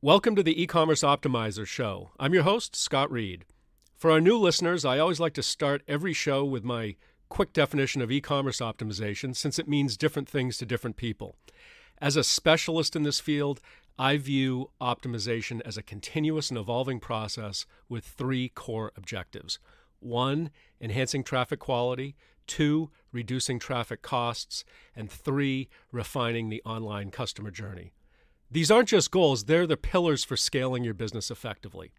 Welcome to the Ecommerce Optimizers Show. I'm your host, Scott Reed. For our new listeners, I always like to start every show with my quick definition of e-commerce optimization, since it means different things to different people. As a specialist in this field, I view optimization as a continuous and evolving process with three core objectives. 1, enhancing traffic quality. 2, reducing traffic costs. And 3, refining the online customer journey. These aren't just goals, they're the pillars for scaling your business effectively.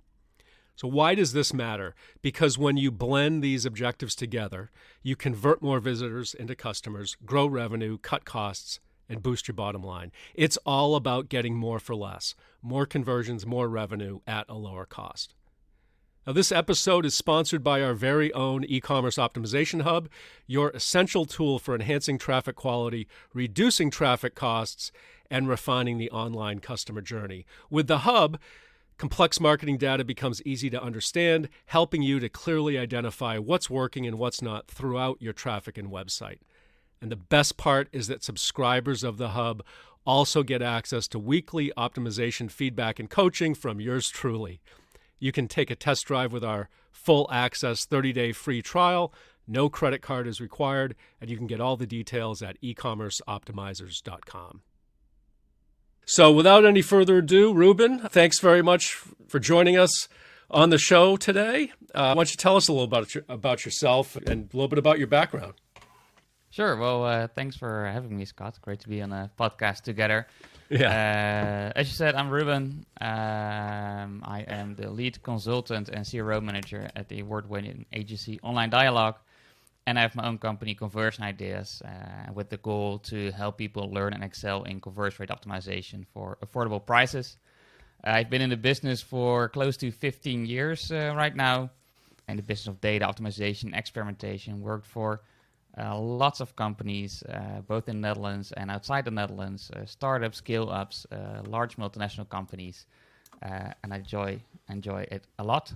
So why does this matter? Because when you blend these objectives together, you convert more visitors into customers, grow revenue, cut costs, and boost your bottom line. It's all about getting more for less, more conversions, more revenue at a lower cost. Now, this episode is sponsored by our very own e-commerce optimization hub, your essential tool for enhancing traffic quality, reducing traffic costs, and refining the online customer journey. With the hub, complex marketing data becomes easy to understand, helping you to clearly identify what's working and what's not throughout your traffic and website. And the best part is that subscribers of the hub also get access to weekly optimization feedback and coaching from yours truly. You can take a test drive with our full access 30-day free trial. No credit card is required, and you can get all the details at ecommerceoptimizers.com. So without any further ado, Ruben, thanks very much for joining us on the show today. Why don't you tell us a little about yourself and a little bit about your background? Sure. Well, thanks for having me, Scott. Great to be on a podcast together. Yeah. As you said, I'm Ruben. I am the lead consultant and CRO manager at the award-winning agency Online Dialogue. And I have my own company, Conversion Ideas, with the goal to help people learn and excel in conversion rate optimization for affordable prices. I've been in the business for close to 15 years right now, in the business of data optimization, experimentation, worked for lots of companies, both in the Netherlands and outside the Netherlands, startups, scale-ups, large multinational companies, and I enjoy it a lot.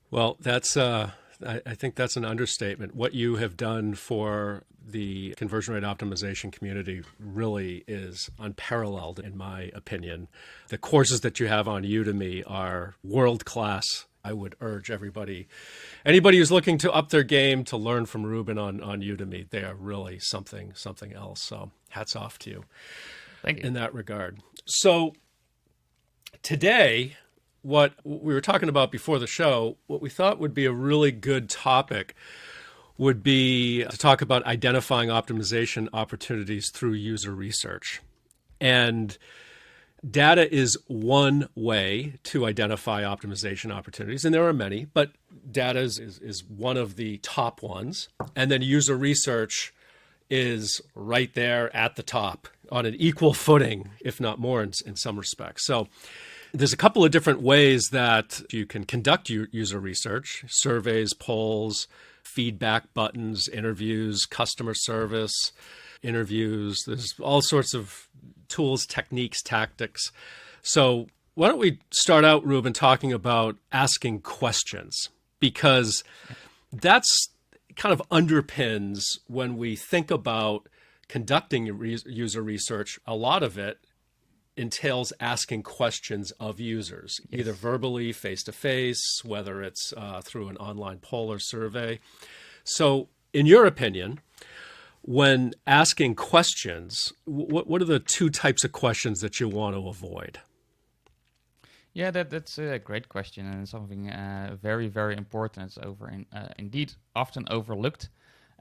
Well, that's I think that's an understatement. What you have done for the conversion rate optimization community really is unparalleled, in my opinion. The courses that you have on Udemy are world-class. I would urge anybody who's looking to up their game to learn from Ruben on Udemy. They are really something else. So hats off to you. Thank you. In that regard. So today, what we were talking about before the show, what we thought would be a really good topic would be to talk about identifying optimization opportunities through user research. And data is one way to identify optimization opportunities, and there are many, but data is one of the top ones. And then user research is right there at the top on an equal footing, if not more in some respects. So there's a couple of different ways that you can conduct user research: surveys, polls, feedback buttons, interviews, customer service, interviews. There's all sorts of tools, techniques, tactics. So why don't we start out, Ruben, talking about asking questions, because that's kind of underpins when we think about conducting user research. A lot of it entails asking questions of users, yes, either verbally, face-to-face, whether it's through an online poll or survey. So in your opinion, when asking questions, what are the two types of questions that you want to avoid? Yeah, that's a great question, and something very, very important. It's indeed often overlooked.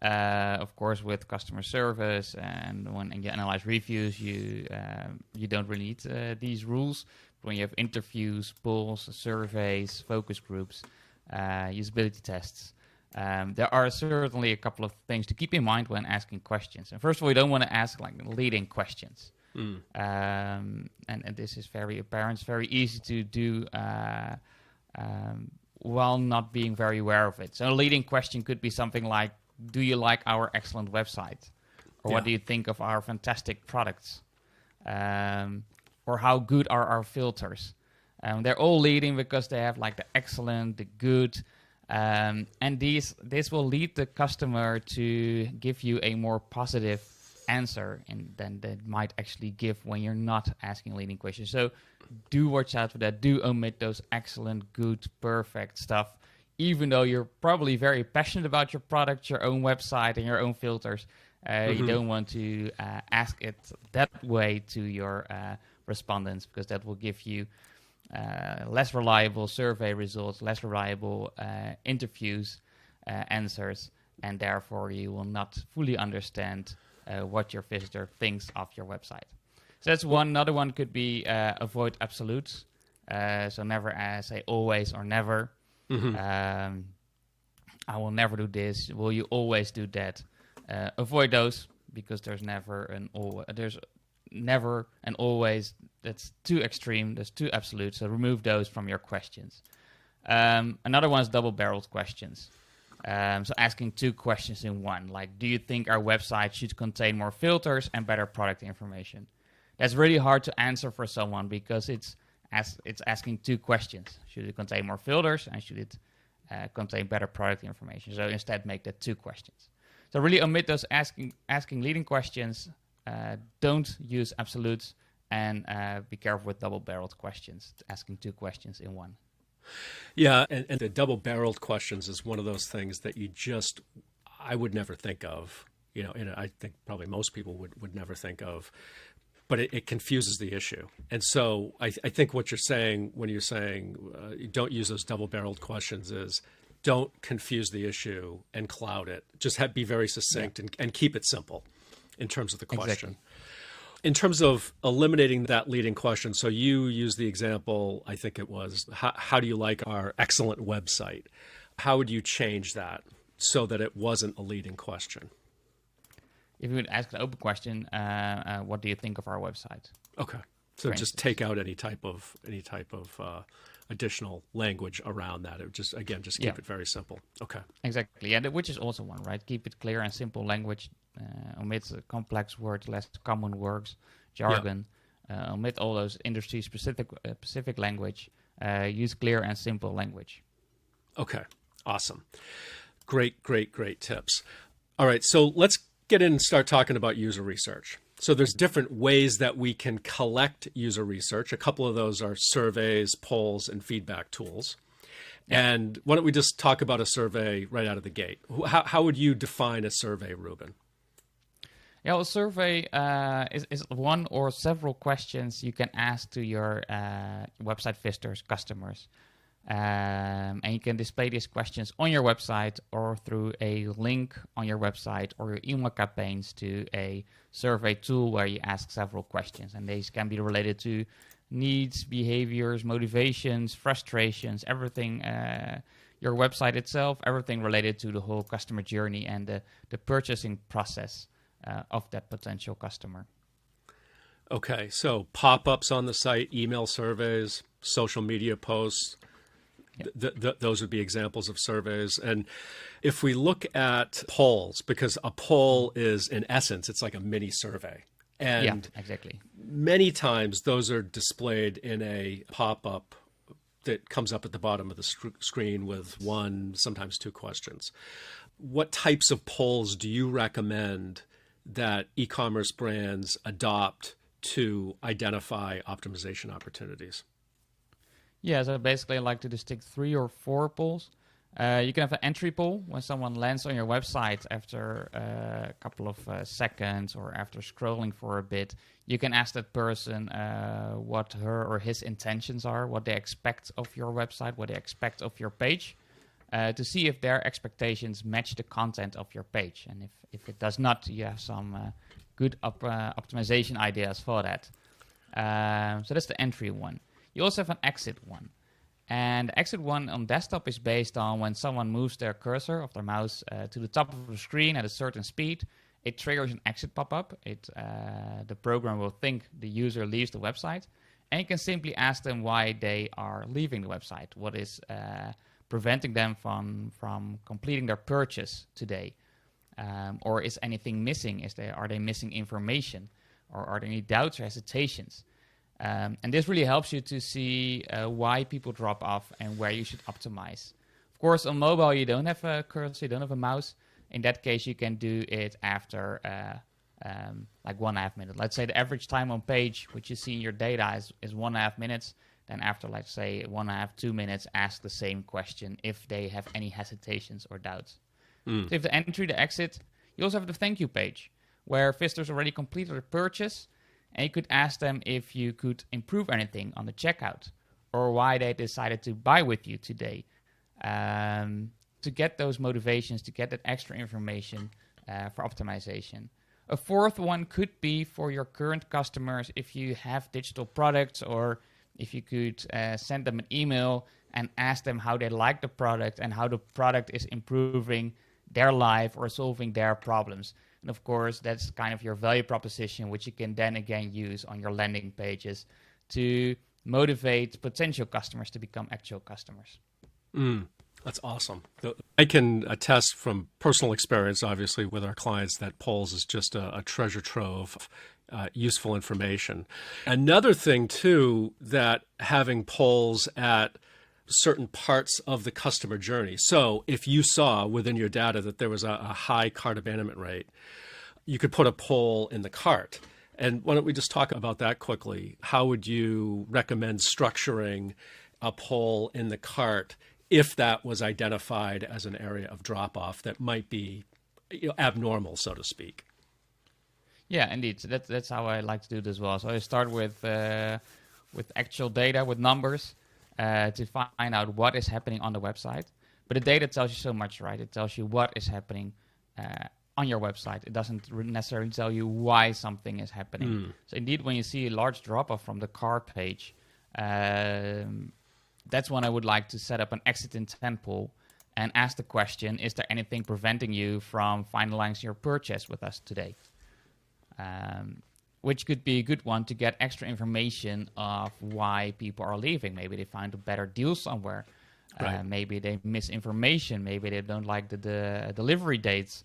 Of course, with customer service and when you analyze reviews, you don't really need these rules. But when you have interviews, polls, surveys, focus groups, usability tests, there are certainly a couple of things to keep in mind when asking questions. And first of all, you don't want to ask leading questions. And this is very apparent. It's very easy to do while not being very aware of it. So a leading question could be something like, do you like our excellent website? Or what do you think of our fantastic products? Or how good are our filters? They're all leading because they have the excellent, the good, and this will lead the customer to give you a more positive answer than they might actually give when you're not asking leading questions. So do watch out for that. Do omit those excellent, good, perfect stuff. Even though you're probably very passionate about your product, your own website, and your own filters, you don't want to ask it that way to your respondents, because that will give you less reliable survey results, less reliable interviews, answers, and therefore you will not fully understand what your visitor thinks of your website. So that's one. Another one could be avoid absolutes. So never say always or never. I will never do this. Will you always do that? Avoid those, because there's never an always. That's too extreme. That's too absolute. So remove those from your questions. Another one is double-barreled questions. So asking two questions in one, like, do you think our website should contain more filters and better product information? That's really hard to answer for someone, because it's asking two questions. Should it contain more filters, and should it contain better product information? So instead, make that two questions. So really omit those asking leading questions. Don't use absolutes, and be careful with double-barreled questions, asking two questions in one. Yeah, and the double-barreled questions is one of those things that I would never think of, and I think probably most people would never think of, but it confuses the issue. And so I think what you're saying when you're saying don't use those double-barreled questions is don't confuse the issue and cloud it. Just be very succinct and keep it simple in terms of the question. Exactly. In terms of eliminating that leading question, so you used the example, I think it was, how do you like our excellent website? How would you change that so that it wasn't a leading question? If you would ask an open question, what do you think of our website? Okay, so just take out any type of additional language around that. It would just keep it very simple. Okay, exactly. Yeah, which is also one, right? Keep it clear and simple language. Omit complex words, less common words, jargon. Omit all those industry specific language. Use clear and simple language. Okay, awesome. Great tips. All right, so let's get in and start talking about user research. So there's different ways that we can collect user research. A couple of those are surveys, polls, and feedback tools. And why don't we just talk about a survey right out of the gate? How would you define a survey, Ruben? Yeah, well, a survey is one or several questions you can ask to your website visitors, customers. And you can display these questions on your website or through a link on your website or your email campaigns to a survey tool where you ask several questions. And these can be related to needs, behaviors, motivations, frustrations, everything, your website itself, everything related to the whole customer journey and the purchasing process of that potential customer. Okay, so pop-ups on the site, email surveys, social media posts, those would be examples of surveys. And if we look at polls, because a poll is, in essence, it's like a mini survey. And exactly. Many times those are displayed in a pop-up that comes up at the bottom of the screen with one, sometimes two questions. What types of polls do you recommend that e-commerce brands adopt to identify optimization opportunities? Yeah, so basically I like to distinct 3 or 4 polls. You can have an entry poll when someone lands on your website after a couple of seconds or after scrolling for a bit. You can ask that person what her or his intentions are, what they expect of your website, what they expect of your page, to see if their expectations match the content of your page. And if it does not, you have some good optimization ideas for that. So that's the entry one. You also have an exit one. And the exit one on desktop is based on when someone moves their cursor of their mouse to the top of the screen at a certain speed, it triggers an exit pop-up. The program will think the user leaves the website. And you can simply ask them why they are leaving the website. What is preventing them from completing their purchase today? Or is anything missing? Are they missing information? Or are there any doubts or hesitations? And this really helps you to see why people drop off and where you should optimize. Of course, on mobile, you don't have a cursor, you don't have a mouse. In that case, you can do it after like 1.5 minutes. Let's say the average time on page, which you see in your data, is 1.5 minutes. Then after, let's say, 1.5, 2 minutes, ask the same question if they have any hesitations or doubts. So if the entry, the exit, you also have the thank you page, where visitors already completed their purchase, and you could ask them if you could improve anything on the checkout, or why they decided to buy with you today. To get those motivations, to get that extra information for optimization. A fourth one could be for your current customers, if you have digital products, or if you could send them an email and ask them how they like the product and how the product is improving their life or solving their problems. And of course, that's kind of your value proposition, which you can then again use on your landing pages to motivate potential customers to become actual customers. That's awesome. I can attest from personal experience, obviously, with our clients, that polls is just a treasure trove of useful information. Another thing, too, that having polls at certain parts of the customer journey. So if you saw within your data that there was a high cart abandonment rate, you could put a poll in the cart. And why don't we just talk about that quickly? How would you recommend structuring a poll in the cart if that was identified as an area of drop-off that might be abnormal, so to speak? Yeah, indeed. So that's how I like to do it as well. So I start with actual data, with numbers, to find out what is happening on the website. But the data tells you so much, right? It tells you what is happening on your website. It doesn't necessarily tell you why something is happening. So indeed, when you see a large drop-off from the cart page, that's when I would like to set up an exit intent poll and ask the question, is there anything preventing you from finalizing your purchase with us today? Which could be a good one to get extra information of why people are leaving. Maybe they find a better deal somewhere. Right. Maybe they miss information. Maybe they don't like the delivery dates.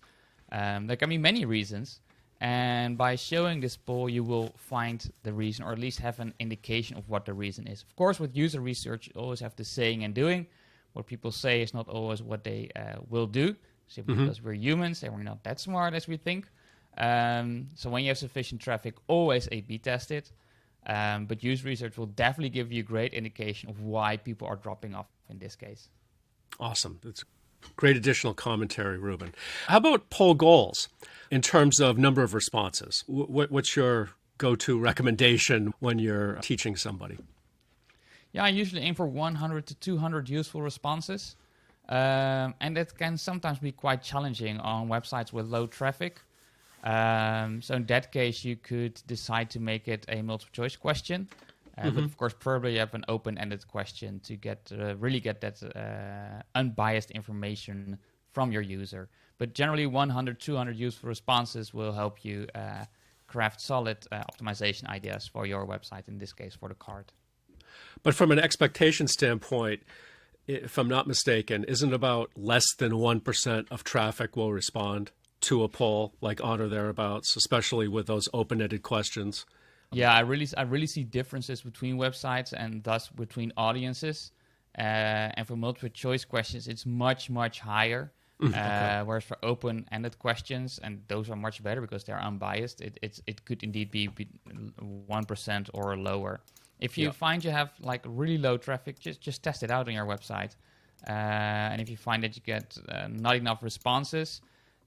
There can be many reasons. And by showing this poll, you will find the reason, or at least have an indication of what the reason is. Of course, with user research, you always have the saying and doing. What people say is not always what they will do, simply because we're humans and we're not that smart as we think. So when you have sufficient traffic, always A/B test it. But user research will definitely give you a great indication of why people are dropping off in this case. Awesome. That's great additional commentary, Ruben. How about poll goals in terms of number of responses? What's your go-to recommendation when you're teaching somebody? Yeah, I usually aim for 100 to 200 useful responses. And that can sometimes be quite challenging on websites with low traffic. So in that case, you could decide to make it a multiple choice question. But of course, probably you have an open-ended question to really get that unbiased information from your user. But generally, 100, 200 useful responses will help you craft solid optimization ideas for your website, in this case, for the cart. But from an expectation standpoint, if I'm not mistaken, isn't about less than 1% of traffic will respond to a poll, like on or thereabouts, especially with those open-ended questions? Yeah, I really see differences between websites and thus between audiences. And for multiple choice questions, it's much, much higher. Okay. Whereas for open-ended questions, and those are much better because they're unbiased, it could indeed be 1% or lower. If you find you have like really low traffic, just test it out on your website. And if you find that you get not enough responses,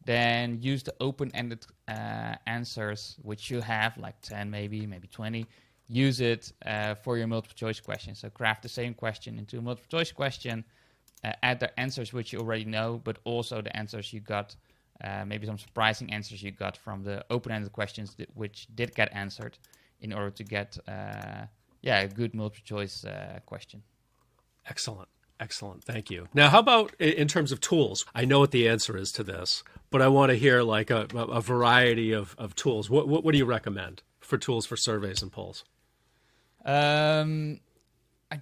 then use the open-ended answers, which you have, like 10 maybe 20. Use it for your multiple choice question. So craft the same question into a multiple choice question, add the answers which you already know, but also the answers you got, maybe some surprising answers you got from the open-ended questions which did get answered, in order to get a good multiple choice question. Excellent. Thank you. Now, how about in terms of tools? I know what the answer is to this, but I want to hear like a variety of tools. What do you recommend for tools for surveys and polls? I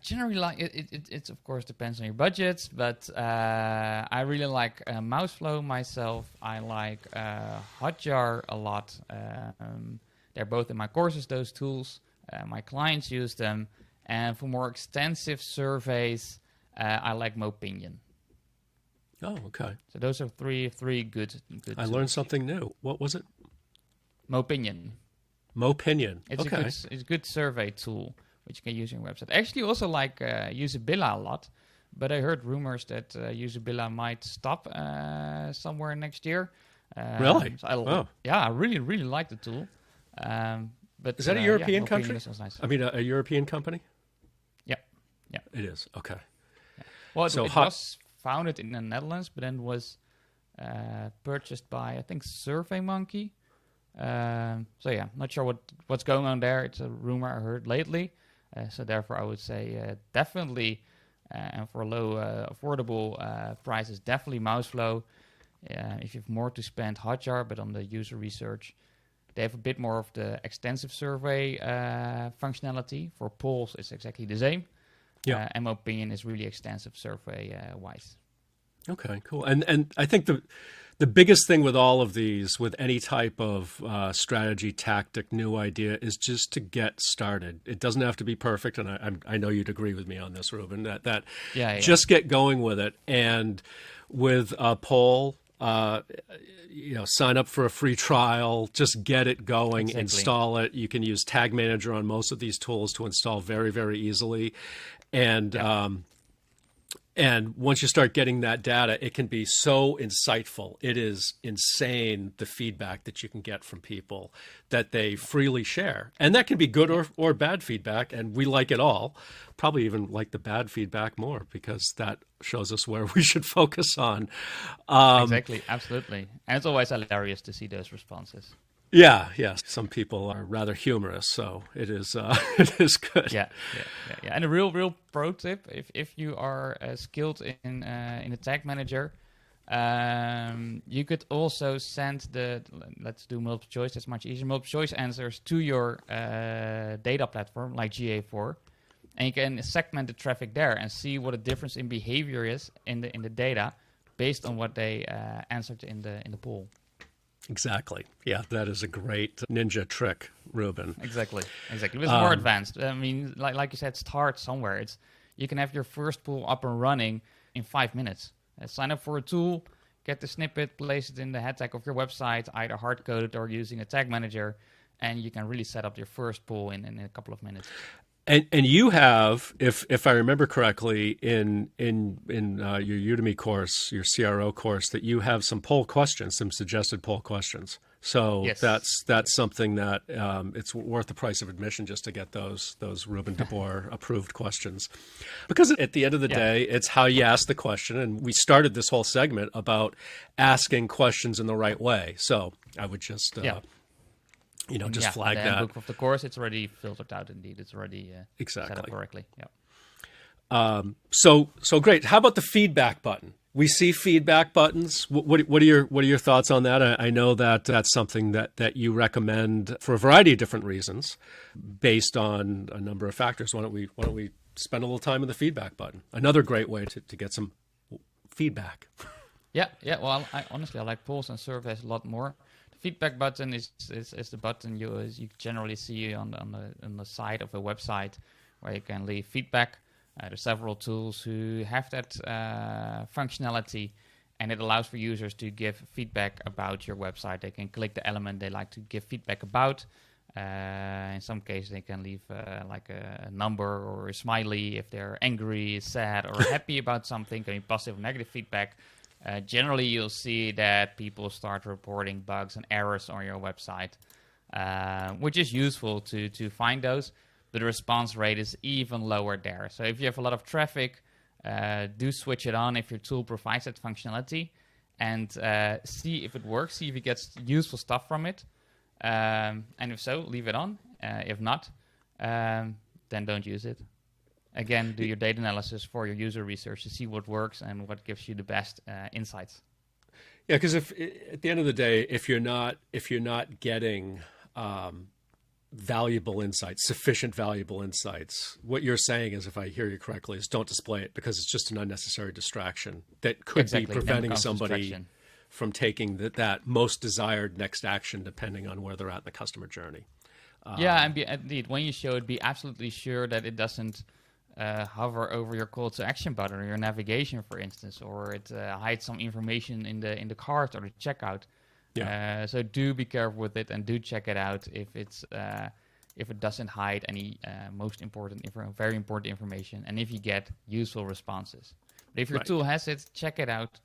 generally like it. It of course depends on your budget, but I really like Mouseflow myself. I like Hotjar a lot. They're both in my courses, those tools. My clients use them. And for more extensive surveys, I like Mopinion. Oh, okay. So those are three good. I learned something new. What was it? Mopinion. Mopinion. It's Okay. it's a good survey tool which you can use on your website. I actually also like Usabilla a lot, but I heard rumors that Usabilla might stop somewhere next year. Really? So I really like the tool. But is that a European country? Nice. I mean, a European company? Yeah. It is. Okay. Yeah. Well, So it was founded in the Netherlands, but then was purchased by, I think, SurveyMonkey. So yeah, not sure what's going on there. It's a rumor I heard lately. So therefore, I would say definitely, and for low, affordable prices, definitely Mouseflow. If you have more to spend, Hotjar, but on the user research, they have a bit more of the extensive survey functionality. For polls, it's exactly the same. Yeah. And Opinion is really extensive survey-wise. Okay, cool. And I think the biggest thing with all of these, with any type of strategy, tactic, new idea, is just to get started. It doesn't have to be perfect, and I know you'd agree with me on this, Ruben. That just get going with it. And with a poll, sign up for a free trial. Just get it going. Exactly. Install it. You can use Tag Manager on most of these tools to install very, very easily, and. And once you start getting that data, it can be so insightful. It is insane, the feedback that you can get from people that they freely share. And that can be good or bad feedback, and we like it all. Probably even like the bad feedback more, because that shows us where we should focus on. Exactly, absolutely. And it's always hilarious to see those responses. Yeah. Some people are rather humorous, so it is it is good. Yeah. And a real pro tip: if you are skilled in a tag manager, you could also send let's do multiple choice. That's much easier. Multiple choice answers to your data platform like GA4, and you can segment the traffic there and see what a difference in behavior is in the data based on what they answered in the poll. Exactly. Yeah, that is a great ninja trick, Ruben. Exactly. It's more advanced. I mean, like you said, start somewhere. You can have your first pool up and running in 5 minutes. Sign up for a tool, get the snippet, place it in the head tag of your website, either hard-coded or using a tag manager, and you can really set up your first pool in a couple of minutes. And you have, if I remember correctly, in your Udemy course, your CRO course, that you have some poll questions, some suggested poll questions. So yes. that's something that it's worth the price of admission just to get those Ruben de Boer approved questions, because at the end of the day, it's how you ask the question. And we started this whole segment about asking questions in the right way. So I would just. Just flag that. Book of the course, it's already filtered out. Indeed, it's already set up correctly. Yeah. So great. How about the feedback button? We see feedback buttons. What are your thoughts on that? I know that that's something that you recommend for a variety of different reasons, based on a number of factors. Why don't we spend a little time on the feedback button? Another great way to get some feedback. Yeah. Well, I honestly like polls and surveys a lot more. Feedback button is the button you generally see on the side of a website where you can leave feedback. There's several tools who have that functionality, and it allows for users to give feedback about your website. They can click the element they like to give feedback about. In some cases, they can leave like a number or a smiley if they're angry, sad, or happy about something. Can be positive or negative feedback. Generally, you'll see that people start reporting bugs and errors on your website, which is useful to find those, but the response rate is even lower there. So if you have a lot of traffic, do switch it on if your tool provides that functionality, and see if it works, see if you get useful stuff from it. And if so, leave it on. If not, then don't use it. Again, do your data analysis for your user research to see what works and what gives you the best insights. Yeah, because if at the end of the day, if you're not getting valuable insights, sufficient valuable insights, what you're saying is, if I hear you correctly, is don't display it, because it's just an unnecessary distraction that could be preventing somebody from taking that most desired next action, depending on where they're at in the customer journey. And indeed, when you show it, be absolutely sure that it doesn't hover over your call to action button or your navigation, for instance, or it hides some information in the cart or the checkout. Yeah. So do be careful with it and do check it out if it doesn't hide any very important information, and if you get useful responses. But if your tool has it, check it out,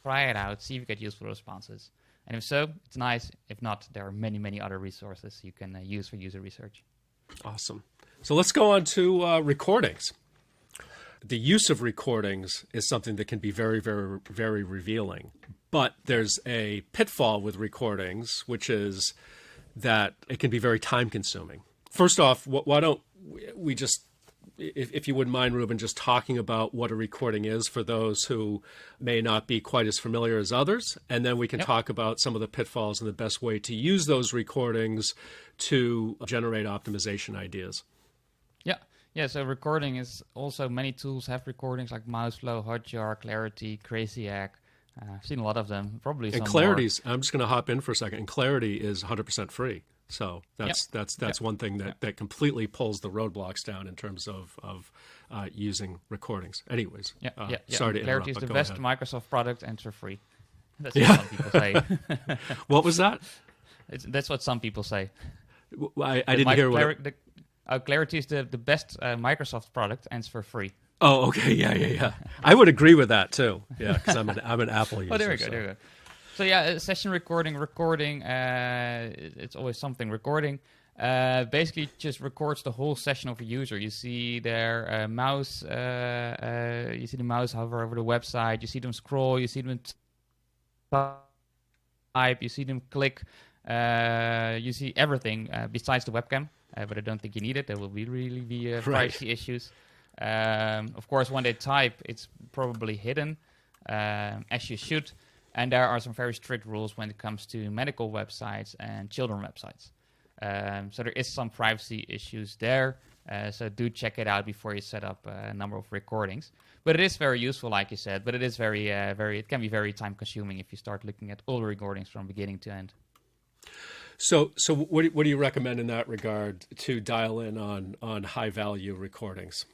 try it out, see if you get useful responses. And if so, it's nice. If not, there are many, many other resources you can use for user research. Awesome. So let's go on to recordings. The use of recordings is something that can be very, very, very revealing. But there's a pitfall with recordings, which is that it can be very time consuming. First off, why don't we just, if you wouldn't mind, Ruben, just talking about what a recording is for those who may not be quite as familiar as others. And then we can talk about some of the pitfalls and the best way to use those recordings to generate optimization ideas. Yeah, so recording is also, many tools have recordings like Mouseflow, Hotjar, Clarity, Crazy Egg. I've seen a lot of them, probably some and Clarity's, more. I'm just going to hop in for a second. And Clarity is 100% free. So that's one thing that completely pulls the roadblocks down in terms of using recordings. Anyways, sorry to interrupt. Clarity is the best Microsoft product and for free. That's what some people say. What was that? That's what some people say. I didn't hear what... Clarity is the best Microsoft product and it's for free. Oh, okay. Yeah. I would agree with that too. Yeah, because I'm an Apple user. Oh, there we go. So yeah, session recording, it's always something recording. Basically just records the whole session of a user. You see their mouse, you see the mouse hover over the website, you see them scroll, you see them type, you see them click, you see everything besides the webcam. But I don't think you need it. There will really be privacy issues. Of course, when they type, it's probably hidden, as you should. And there are some very strict rules when it comes to medical websites and children websites. So there is some privacy issues there. So do check it out before you set up a number of recordings. But it is very useful, like you said. But it is it can be very time consuming if you start looking at all the recordings from beginning to end. So what do you recommend in that regard to dial in on high value recordings?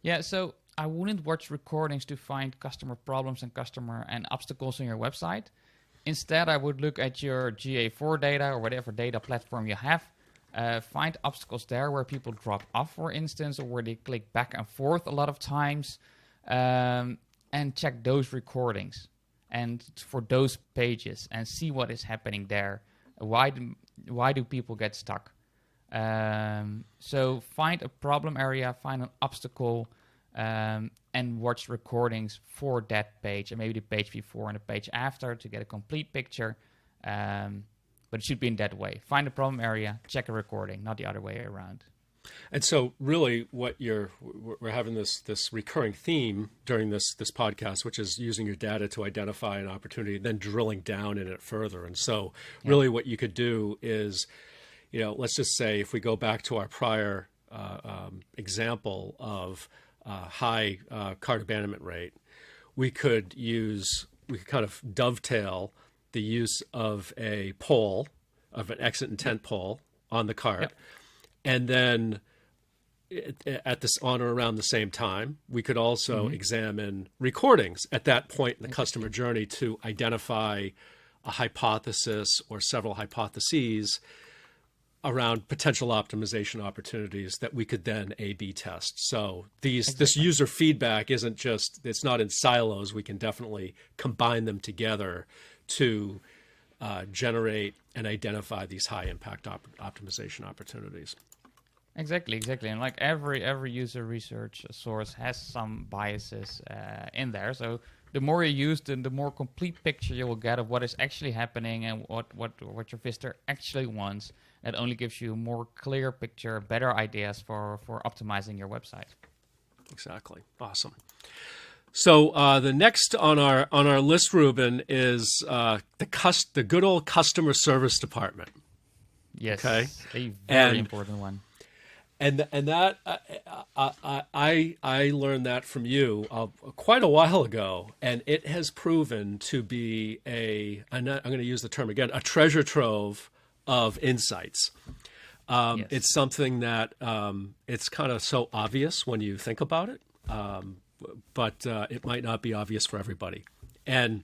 Yeah, so I wouldn't watch recordings to find customer problems and obstacles on your website. Instead, I would look at your GA4 data or whatever data platform you have. Find obstacles there where people drop off, for instance, or where they click back and forth a lot of times, and check those recordings and for those pages and see what is happening there. Why do people get stuck? So find a problem area, find an obstacle, and watch recordings for that page and maybe the page before and the page after to get a complete picture. But it should be in that way. Find a problem area, check a recording, not the other way around. And so really we're having this recurring theme during this podcast, which is using your data to identify an opportunity, then drilling down in it further. And so really what you could do is, let's just say if we go back to our prior example of high cart abandonment rate, we could kind of dovetail the use of an exit intent poll on the cart. Yep. And then on or around the same time, we could also examine recordings at that point in the customer journey to identify a hypothesis or several hypotheses around potential optimization opportunities that we could then A/B test. So this user feedback it's not in silos. We can definitely combine them together to generate and identify these high impact optimization opportunities. Exactly. And like every user research source has some biases in there. So the more you use, the more complete picture you will get of what is actually happening and what your visitor actually wants. That only gives you a more clear picture, better ideas for optimizing your website. Exactly. Awesome. So the next on our list, Ruben, is the good old customer service department. Yes. Okay. A very important one. And that I learned that from you quite a while ago, and it has proven to be I'm going to use the term again, a treasure trove of insights. Yes. It's something that it's kind of so obvious when you think about it, but it might not be obvious for everybody. And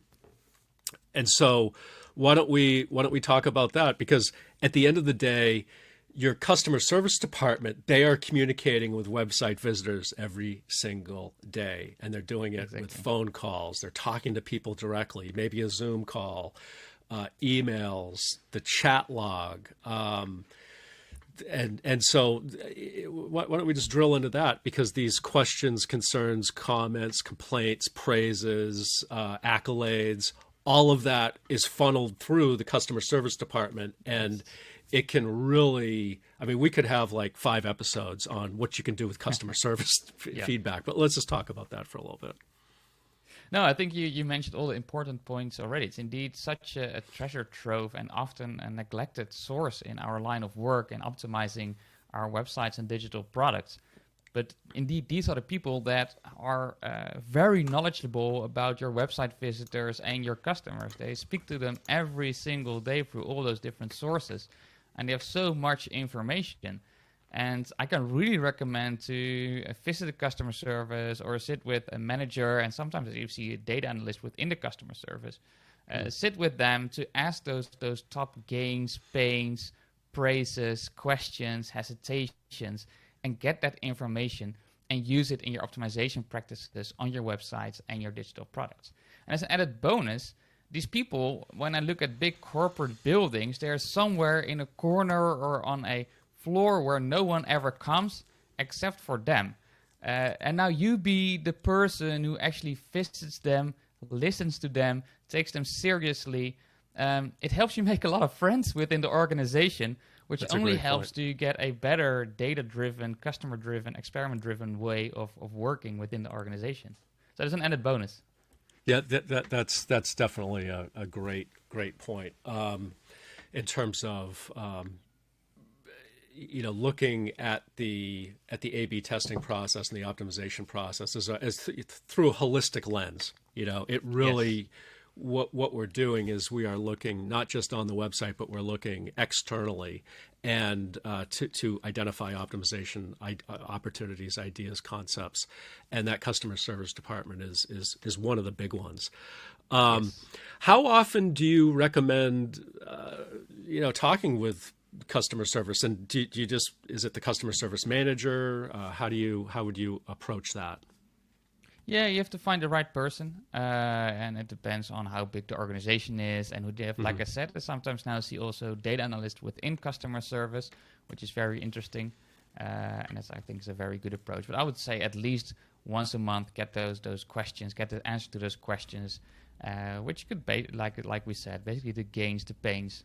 And so why don't we talk about that? Because at the end of the day, your customer service department, they are communicating with website visitors every single day, and they're doing it with phone calls. They're talking to people directly, maybe a Zoom call, emails, the chat log. And so why don't we just drill into that? Because these questions, concerns, comments, complaints, praises, accolades, all of that is funneled through the customer service department, and it can really, I mean, we could have like 5 episodes on what you can do with customer service feedback, but let's just talk about that for a little bit. No, I think you mentioned all the important points already. It's indeed such a treasure trove and often a neglected source in our line of work in optimizing our websites and digital products. But indeed, these are the people that are very knowledgeable about your website visitors and your customers. They speak to them every single day through all those different sources, and they have so much information. And I can really recommend to visit a customer service or sit with a manager, and sometimes you see a data analyst within the customer service. Sit with them to ask those top gains, pains, praises, questions, hesitations, and get that information and use it in your optimization practices on your websites and your digital products. And as an added bonus, these people, when I look at big corporate buildings, they're somewhere in a corner or on a floor where no one ever comes except for them. And now you be the person who actually visits them, listens to them, takes them seriously. It helps you make a lot of friends within the organization, which only helps to get a better data-driven, customer-driven, experiment-driven way of working within the organization. So there's an added bonus. Yeah, that's definitely a great point in terms of looking at the A/B testing process and the optimization process as through a holistic lens. It really what we're doing is we are looking not just on the website, but we're looking externally and to identify optimization opportunities, ideas, concepts, and that customer service department is one of the big ones. How often do you recommend talking with customer service, and do you just, is it the customer service manager? How would you approach that? Yeah, you have to find the right person, and it depends on how big the organization is and who they have. Mm-hmm. Like I said, I sometimes now see also data analysts within customer service, which is very interesting, and that's, I think, is a very good approach. But I would say at least once a month, get those questions, get the answer to those questions, which could be like we said, basically the gains, the pains,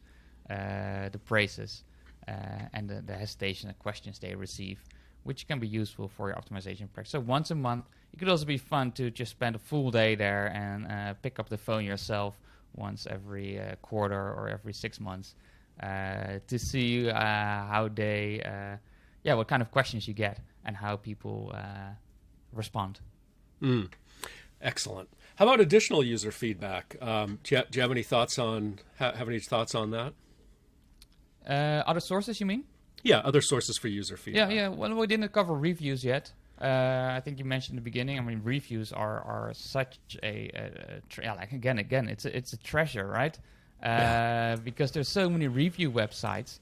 the praises, and the hesitation, the questions they receive, which can be useful for your optimization practice. So once a month. It could also be fun to just spend a full day there and pick up the phone yourself once every quarter or every 6 months to see how they, what kind of questions you get and how people respond. Excellent. How about additional user feedback? Do you have any thoughts on that? Other sources, you mean? Yeah, other sources for user feedback. Yeah. Well, we didn't cover reviews yet. I think you mentioned in the beginning. I mean, reviews are such again, it's a treasure, right? Because there's so many review websites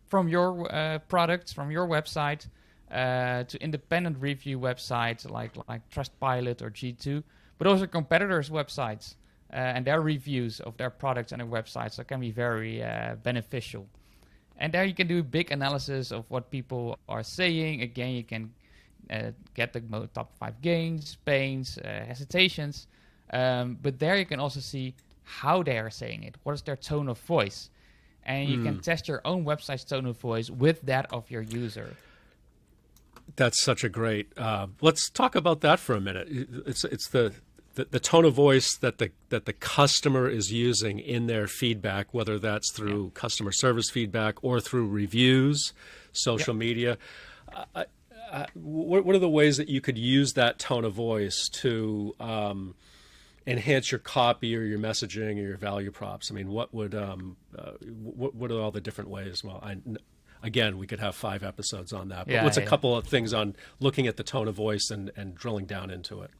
from your products, from your website, to independent review websites like Trustpilot or G2, but also competitors' websites and their reviews of their products and their websites. So it can be very beneficial. And there you can do big analysis of what people are saying. Again, you can get the top 5 gains, pains, hesitations. But there you can also see how they are saying it. What is their tone of voice? And you can test your own website's tone of voice with that of your user. That's such a great. Let's talk about that for a minute. It's the tone of voice that the customer is using in their feedback, whether that's through customer service feedback or through reviews, social media. What are the ways that you could use that tone of voice to enhance your copy or your messaging or your value props? I mean, what are all the different ways? Well, again, we could have 5 episodes on that. But what's a couple of things on looking at the tone of voice and drilling down into it?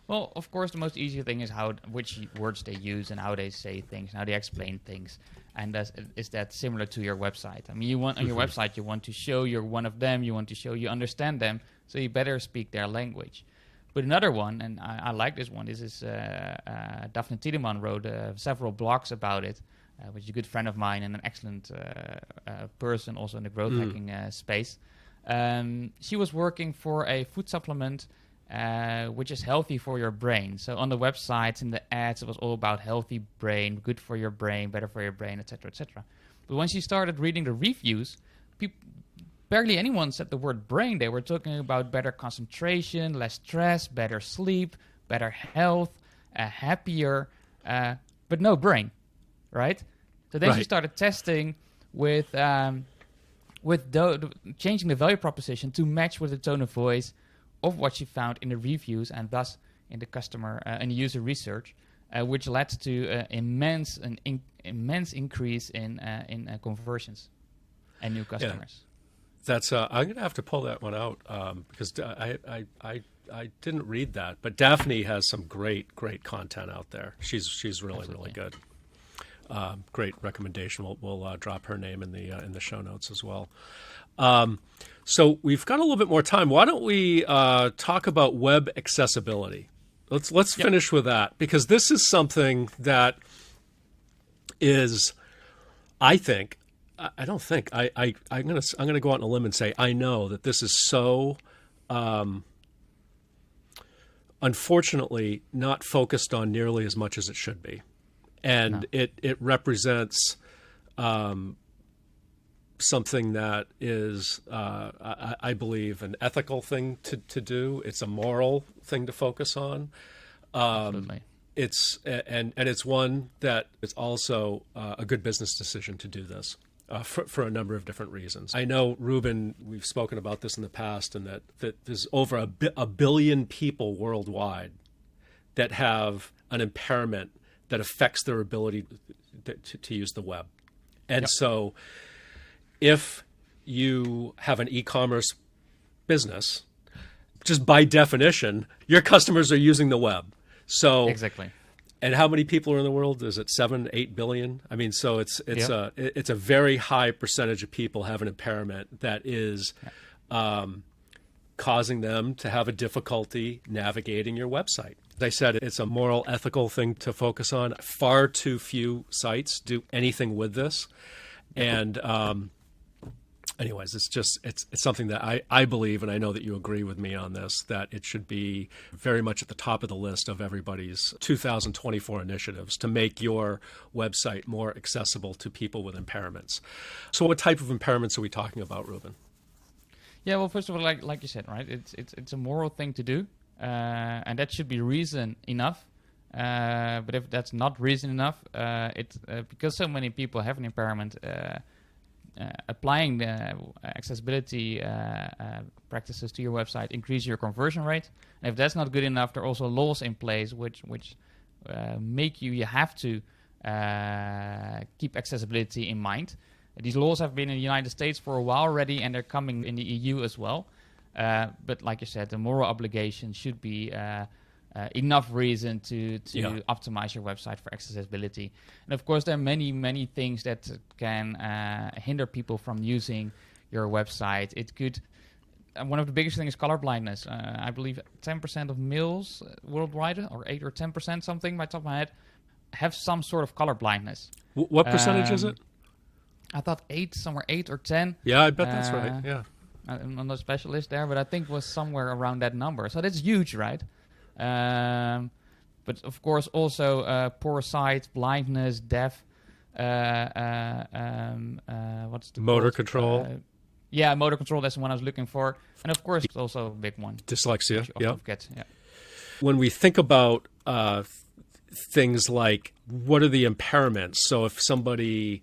Well, of course, the most easy thing is which words they use and how they say things, how they explain things. And is that similar to your website? I mean, you want on your website, you want to show you're one of them, you want to show you understand them, so you better speak their language. But another one, and I like this one, this is Daphne Tiedemann wrote several blogs about it, which is a good friend of mine and an excellent person also in the growth hacking space. She was working for a food supplement which is healthy for your brain. So on the websites, in the ads, it was all about healthy brain, good for your brain, better for your brain, etc., etc. But when she started reading the reviews, barely anyone said the word brain. They were talking about better concentration, less stress, better sleep, better health, happier, but no brain, right? So then she started testing with changing the value proposition to match with the tone of voice of what she found in the reviews and thus in the customer and user research, which led to immense increase in conversions and new customers. Yeah. That's I'm going to have to pull that one out because I didn't read that, but Daphne has some great content out there. She's really good. Great recommendation. We'll drop her name in the show notes as well. So we've got a little bit more time. Why don't we talk about web accessibility? Let's finish with that, because this is something that is, I'm gonna go out on a limb and say I know that this is so unfortunately not focused on nearly as much as it should be, and it represents something that is, I believe, an ethical thing to do. It's a moral thing to focus on. Absolutely. It's one that it's also a good business decision to do this for a number of different reasons. I know, Ruben, we've spoken about this in the past, and that there's over a billion people worldwide that have an impairment that affects their ability to use the web. And so if you have an e-commerce business, just by definition, your customers are using the web. So exactly. And how many people are in the world? Is it 7-8 billion? I mean, so it's a very high percentage of people have an impairment that is causing them to have a difficulty navigating your website. As I said, it's a moral, ethical thing to focus on. Far too few sites do anything with this, and anyways, it's something that I believe, and I know that you agree with me on this, that it should be very much at the top of the list of everybody's 2024 initiatives to make your website more accessible to people with impairments. So what type of impairments are we talking about, Ruben? Yeah, well, first of all, like you said, right, it's a moral thing to do, and that should be reason enough. But if that's not reason enough, it's because so many people have an impairment. Applying the accessibility practices to your website increase your conversion rate. And if that's not good enough, there are also laws in place which make you have to keep accessibility in mind. These laws have been in the United States for a while already, and they're coming in the EU as well. But like you said, the moral obligation should be enough reason to optimize your website for accessibility. And of course, there are many things that can hinder people from using your website. It could, one of the biggest things is color blindness. I believe 10% of males worldwide, or 8 or 10%, something by the top of my head, have some sort of color blindness. What percentage is it? I thought 8 or 10. Yeah, I bet that's right. Yeah, I'm not a specialist there, but I think it was somewhere around that number. So that's huge, right? But of course also poor sight, blindness, deaf, what's the motor control? Motor control, that's the one I was looking for. And of course it's also a big one. Dyslexia, yeah. When we think about things like what are the impairments, so if somebody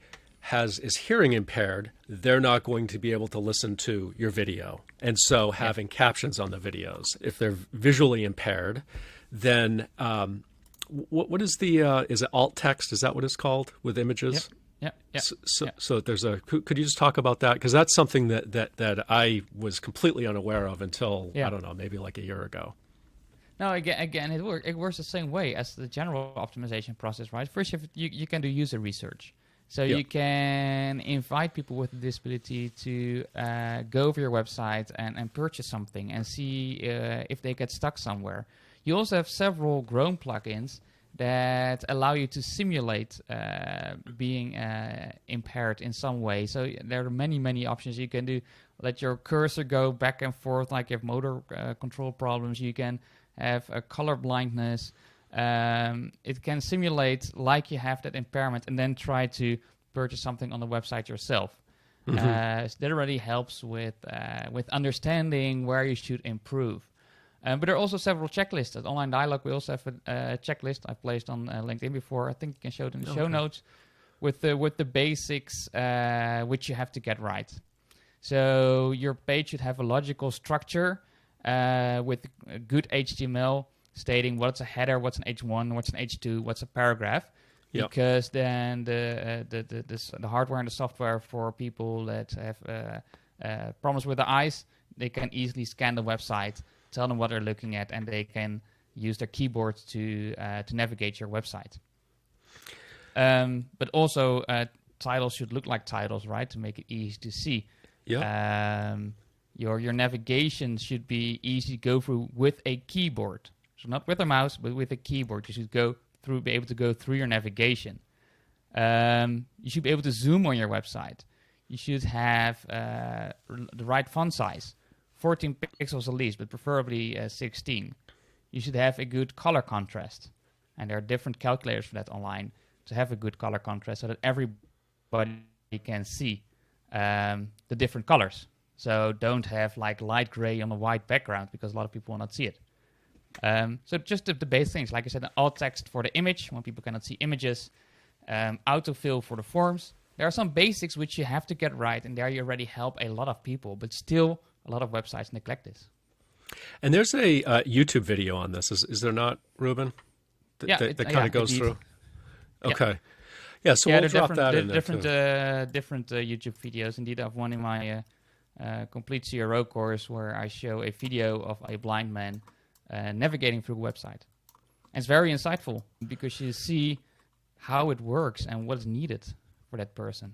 is hearing impaired, they're not going to be able to listen to your video. And so having captions on the videos. If they're visually impaired, then what is is it alt text? Is that what it's called with images? Yeah. So there's could you just talk about that? Because that's something that I was completely unaware of until, I don't know, maybe like a year ago. No, again, it works the same way as the general optimization process, right? First, you can do user research. So Yeah. you can invite people with a disability to go over your website and purchase something and see if they get stuck somewhere. You also have several Chrome plugins that allow you to simulate being impaired in some way. So there are many options you can do. Let your cursor go back and forth like you have motor control problems. You can have a color blindness. It can simulate like you have that impairment and then try to purchase something on the website yourself. So that already helps with understanding where you should improve. But there are also several checklists. At Online Dialogue, we also have a checklist I placed on LinkedIn before. I think you can show it in the show notes with the basics which you have to get right. So your page should have a logical structure with good HTML stating what's a header, what's an H1, what's an H2, what's a paragraph. Yep. Because then the hardware and the software for people that have problems with their eyes, they can easily scan the website, tell them what they're looking at, and they can use their keyboard to navigate your website. But also, titles should look like titles, right, to make it easy to see. Yeah. Your navigation should be easy to go through with a keyboard. So not with a mouse, but with a keyboard. You should be able to go through your navigation. You should be able to zoom on your website. You should have the right font size, 14 pixels at least, but preferably 16. You should have a good color contrast. And there are different calculators for that online to have a good color contrast so that everybody can see the different colors. So don't have like light gray on a white background because a lot of people will not see it. So just the base things, like I said, alt text for the image when people cannot see images, autofill for the forms. There are some basics which you have to get right, and there you already help a lot of people, but still a lot of websites neglect this. And there's a YouTube video on this, is there not, Ruben? That kind of goes indeed. through? Okay. Yeah, so we'll drop that in there different YouTube videos. Indeed, I have one in my complete CRO course where I show a video of a blind man navigating through a website. And it's very insightful because you see how it works and what's needed for that person.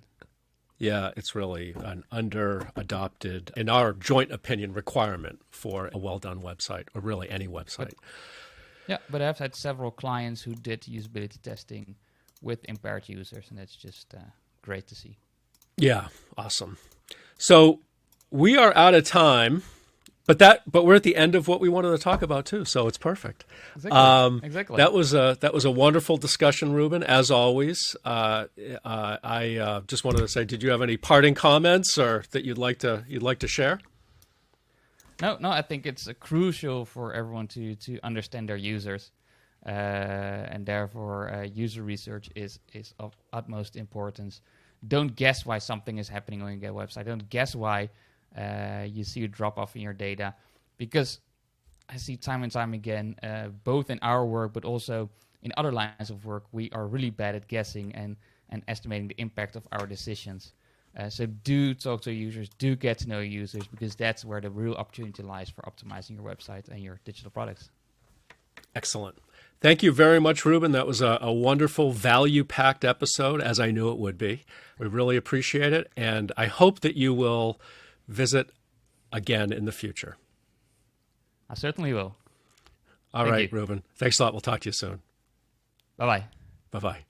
Yeah, it's really an under-adopted, in our joint opinion, requirement for a well-done website, or really any website. But I've had several clients who did usability testing with impaired users, and that's just great to see. Yeah, awesome. So we are out of time, but we're at the end of what we wanted to talk about too, so it's perfect. Exactly. That was a wonderful discussion, Ruben, as always. I just wanted to say, did you have any parting comments or that you'd like to share? No, I think it's crucial for everyone to understand their users, and therefore user research is of utmost importance. Don't guess why something is happening on your website. Don't guess why you see a drop-off in your data, because I see time and time again, both in our work but also in other lines of work, we are really bad at guessing and estimating the impact of our decisions. So do talk to users, do get to know users, because that's where the real opportunity lies for optimizing your website and your digital products. Excellent. Thank you very much, Ruben. That was a wonderful, value-packed episode, as I knew it would be. We really appreciate it, and I hope that you will visit again in the future. I certainly will. All right, Ruben. Thanks a lot. We'll talk to you soon. Bye-bye. Bye-bye.